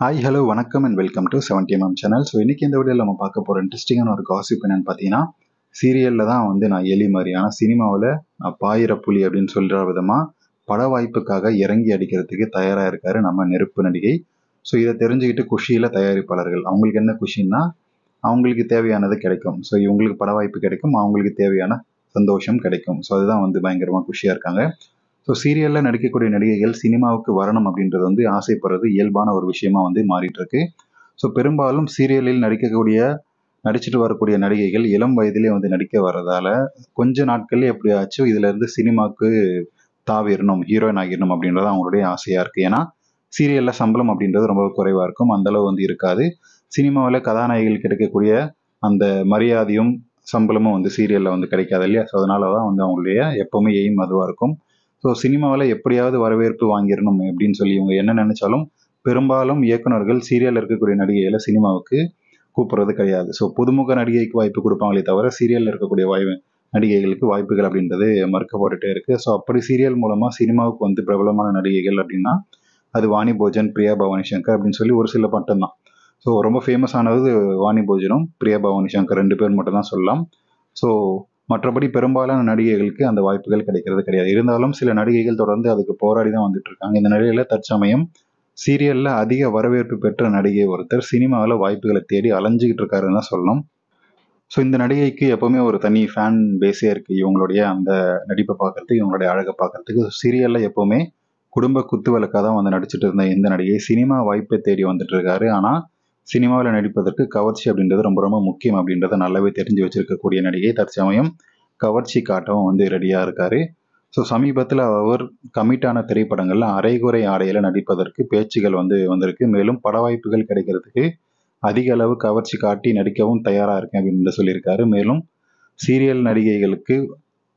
Hi hello வணக்கம் and welcome to 70mm channel. So இன்றைக்கி இந்த வீடியோவில் நம்ம பார்க்க போகிற இன்ட்ரெஸ்டிங்கான ஒரு காசிப் என்னென்னு பார்த்தீங்கன்னா, சீரியலில் தான் நான் எலி மாதிரி, ஆனால் சினிமாவில் நான் பாயிர புலி அப்படின்னு சொல்கிற விதமாக பட வாய்ப்புக்காக இறங்கி அடிக்கிறதுக்கு தயாராக இருக்கார் நம்ம நெருப்பு நடிகை. ஸோ இதை தெரிஞ்சுக்கிட்டு குஷியில் தயாரிப்பாளர்கள் அவங்களுக்கு என்ன குஷின்னா, அவங்களுக்கு தேவையானது கிடைக்கும். ஸோ இவங்களுக்கு பட வாய்ப்பு கிடைக்கும், அவங்களுக்கு தேவையான சந்தோஷம் கிடைக்கும். ஸோ அதுதான் பயங்கரமாக குஷியாக இருக்காங்க. ஸோ சீரியலில் நடிக்கக்கூடிய நடிகைகள் சினிமாவுக்கு வரணும் அப்படின்றது ஆசைப்படுறது இயல்பான ஒரு விஷயமா மாறிட்டு இருக்கு. ஸோ பெரும்பாலும் சீரியலில் நடிச்சுட்டு வரக்கூடிய நடிகைகள் இளம் வயதிலே நடிக்க வர்றதால கொஞ்ச நாட்கள்லேயே எப்படியாச்சும் இதுல இருந்து சினிமாவுக்கு தாவிடணும், ஹீரோயின் ஆகிடணும் அப்படின்றது அவங்களுடைய ஆசையா இருக்கு. ஏன்னா சீரியல்ல சம்பளம் அப்படின்றது ரொம்ப குறைவா இருக்கும், அந்த அளவு இருக்காது. சினிமாவில் கதாநாயகிகள் கிடைக்கக்கூடிய அந்த மரியாதையும் சம்பளமும் சீரியல்ல கிடைக்காது இல்லையா? ஸோ அதனாலதான் அவங்களுடைய எப்பவுமே எய்ம் அதுவா இருக்கும். ஸோ சினிமாவில் எப்படியாவது வரவேற்பு வாங்கிடணும் அப்படின்னு சொல்லி இவங்க என்ன நினைச்சாலும் பெரும்பாலும் இயக்குநர்கள் சீரியலில் இருக்கக்கூடிய நடிகைகளை சினிமாவுக்கு கூப்பிடுறது கிடையாது. ஸோ புதுமுக நடிகைக்கு வாய்ப்பு கொடுப்பாங்களே தவிர சீரியலில் இருக்கக்கூடிய நடிகைகளுக்கு வாய்ப்புகள் அப்படின்றது மறுக்கப்பட்டுட்டே இருக்கு. ஸோ அப்படி சீரியல் மூலமாக சினிமாவுக்கு பிரபலமான நடிகைகள் அப்படின்னா அது வாணி போஜன், பிரியா பவானி சங்கர் அப்படின்னு சொல்லி ஒரு சில மட்டும்தான். ஸோ ரொம்ப ஃபேமஸ் ஆனது வாணி போஜனும் பிரியா பவானி சங்கர் 2 பேர் மட்டும் தான் சொல்லலாம். ஸோ மற்றபடி பெரும்பாலான நடிகைகளுக்கு அந்த வாய்ப்புகள் கிடைக்கிறது கிடையாது. இருந்தாலும் சில நடிகைகள் தொடர்ந்து அதுக்கு போராடி தான் வந்துட்டு இருக்காங்க. இந்த நிலையில தற்சமயம் சீரியல்ல அதிக வரவேற்பு பெற்ற நடிகை ஒருத்தர் சினிமாவில் வாய்ப்புகளை தேடி அலைஞ்சிக்கிட்டு இருக்காருன்னு தான் சொல்லணும். ஸோ இந்த நடிகைக்கு எப்பவுமே ஒரு தனி ஃபேன் பேஸே இருக்கு. இவங்களுடைய அந்த நடிப்பை பார்க்கறதுக்கு, இவங்களுடைய அழகை பார்க்கறதுக்கு. சீரியல்ல எப்பவுமே குடும்ப குத்து விளக்காக தான் நடிச்சிட்டு இருந்த இந்த நடிகை சினிமா வாய்ப்பை தேடி வந்துட்டு இருக்காரு. ஆனால் சினிமாவில் நடிப்பதற்கு கவர்ச்சி அப்படின்றது ரொம்ப ரொம்ப முக்கியம் அப்படின்றத நல்லாவே தெரிஞ்சு வச்சிருக்கக்கூடிய நடிகை தற்சமயம் கவர்ச்சி காட்டவும் ரெடியாக இருக்காரு. ஸோ சமீபத்தில் அவர் கமிட்டான திரைப்படங்களில் அரைகுறை ஆடையில் நடிப்பதற்கு பேச்சுகள் வந்திருக்கு. மேலும் பட வாய்ப்புகள் கிடைக்கிறதுக்கு அதிக அளவு கவர்ச்சி காட்டி நடிக்கவும் தயாராக இருக்கேன் அப்படின்னு சொல்லியிருக்காரு. மேலும் சீரியல் நடிகைகளுக்கு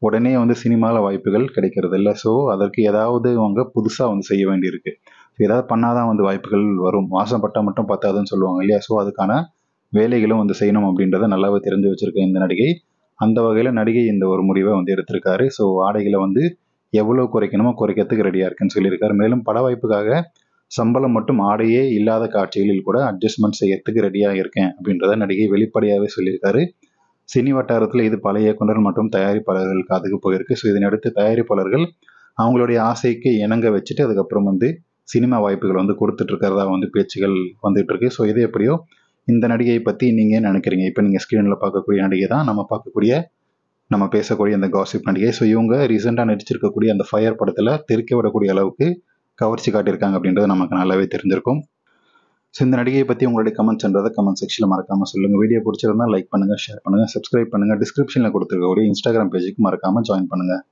உடனே சினிமாவில் வாய்ப்புகள் கிடைக்கிறது இல்லை. ஸோ அதற்கு ஏதாவது அவங்க புதுசாக செய்ய வேண்டியிருக்கு. ஏதாவது பண்ணாதான் வாய்ப்புகள் வரும். வாசப்பட்டால் மட்டும் பத்தாதுன்னு சொல்லுவாங்க இல்லையா? ஸோ அதுக்கான வேலைகளும் செய்யணும் அப்படின்றத நல்லாவே தெரிஞ்சு வச்சிருக்க இந்த நடிகை அந்த வகையில் நடிகை இந்த ஒரு முடிவை எடுத்திருக்காரு. ஸோ ஆடைகளை எவ்வளோ குறைக்கணுமோ குறைக்கிறதுக்கு ரெடியாக இருக்குன்னு சொல்லியிருக்காரு. மேலும் பட வாய்ப்புக்காக சம்பளம் மற்றும் ஆடையே இல்லாத காட்சிகளில் கூட அட்ஜஸ்ட்மெண்ட் செய்யறதுக்கு ரெடியாக இருக்கேன் அப்படின்றத நடிகை வெளிப்படையாகவே சொல்லியிருக்காரு. சினி வட்டாரத்தில் இது பல இயக்குநர்கள் மற்றும் தயாரிப்பாளர்கள் காதுக்கு போயிருக்கு. ஸோ இதனையடுத்து தயாரிப்பாளர்கள் அவங்களுடைய ஆசைக்கு இணங்க வச்சுட்டு அதுக்கப்புறம் சினிமா வாய்ப்புகள் கொடுத்துட்டு இருக்கிறதா பேச்சுகள் வந்துட்டு இருக்கு. ஸோ இது எப்படியோ இந்த நடிகையை பற்றி நீங்கள் நினைக்கிறீங்க? இப்போ நீங்கள் ஸ்க்ரீனில் பார்க்கக்கூடிய நடிகை தான் நம்ம பேசக்கூடிய அந்த காசிப் நடிகை. ஸோ இவங்க ரீசெண்டாக நடிச்சிருக்கக்கூடிய அந்த ஃபயர் படத்தில் தெறிக்க விடக்கூடிய அளவுக்கு கவர்ச்சி காட்டியிருக்காங்க அப்படின்றது நமக்கு நல்லாவே தெரிஞ்சிருக்கும். ஸோ இந்த நடிகையை பற்றி உங்களுடைய கமெண்ட்ஸ்ன்றதை கமெண்ட் செக்ஷனில் மறக்காமல் சொல்லுங்கள். வீடியோ பிடிச்சிருந்தா லைக் பண்ணுங்கள், ஷேர் பண்ணுங்கள், சப்ஸ்கிரைப் பண்ணுங்கள். டிஸ்கிரிப்ஷனில் கொடுத்துருக்கக்கூடிய இன்ஸ்டாகிராம் பேஜுக்கு மறக்காமல் ஜாயின் பண்ணுங்கள்.